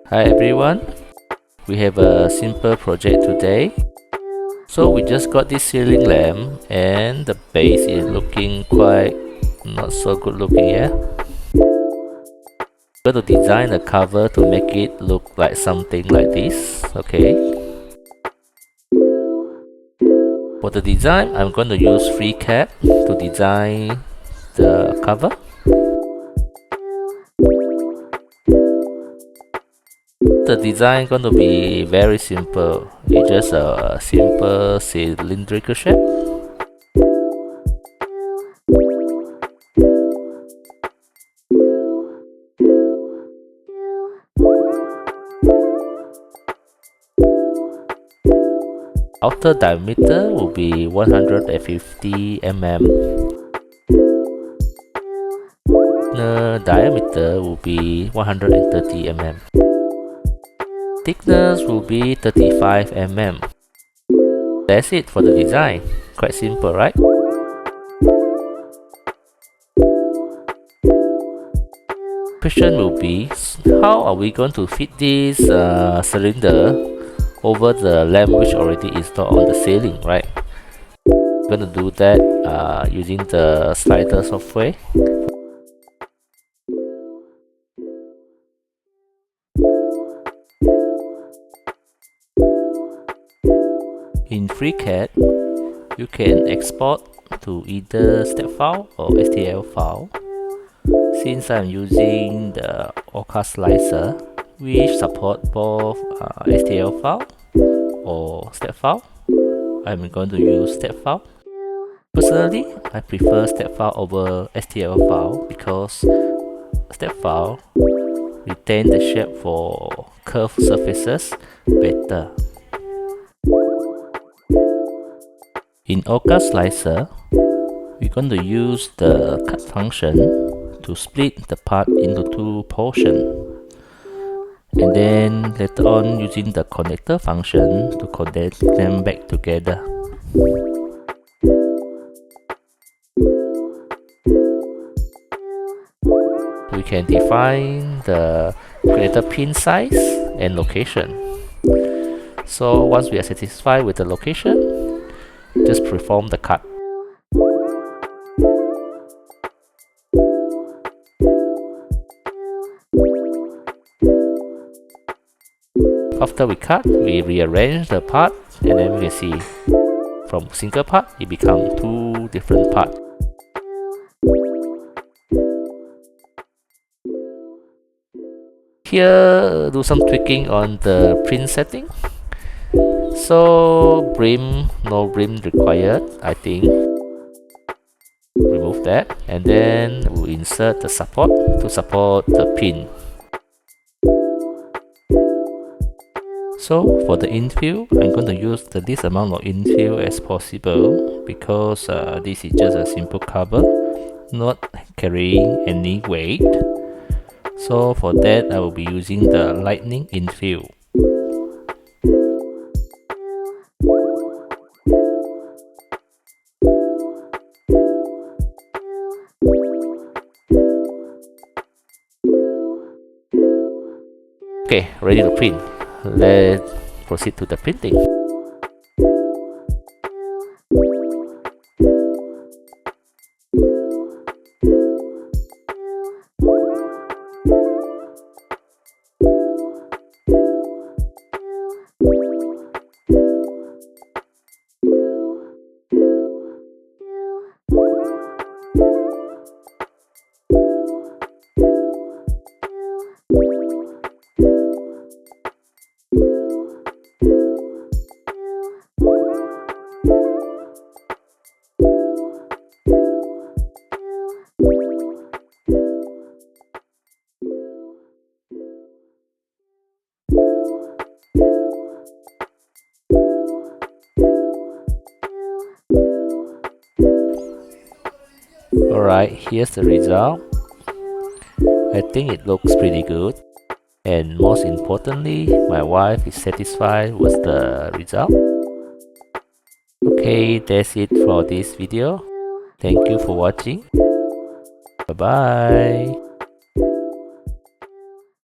Hi everyone, we have a simple project today. So we just got this ceiling lamp and the base is looking quite not so good looking here. I'm going to design a cover to make it look like something like this. Okay. For the design, I'm going to use FreeCAD to design the cover. The design is going to be very simple. It's just a simple cylindrical shape. Outer diameter will be 150 mm. The diameter will be 130 mm. Thickness will be 35 mm. That's it for the design. Quite simple, right? Question will be, how are we going to fit this cylinder over the lamp which already installed on the ceiling, right? We're going to do that using the slider software. In FreeCAD, you can export to either step file or STL file. Since I'm using the Orca Slicer, which support both STL file or step file, I'm going to use step file. Personally, I prefer step file over STL file because step file retain the shape for curved surfaces better. In Orca Slicer, we're going to use the cut function to split the part into two portions, and then later on using the connector function to connect them back together. We can define the connector pin size and location. So once we are satisfied with the location, just perform the cut. After we cut, we rearrange the part, and then we can see from single part it becomes two different parts. Here, do some tweaking on the print setting. So brim, no brim required, I think. Remove that, and then we'll insert the support to support the pin. So for the infill, I'm going to use the least amount of infill as possible because this is just a simple cover, not carrying any weight. So for that, I will be using the lightning infill. Okay, ready to print. Let's proceed to the printing. Alright, here's the result. I think it looks pretty good, and most importantly, my wife is satisfied with the result. Okay, that's it for this video. Thank you for watching. Bye bye.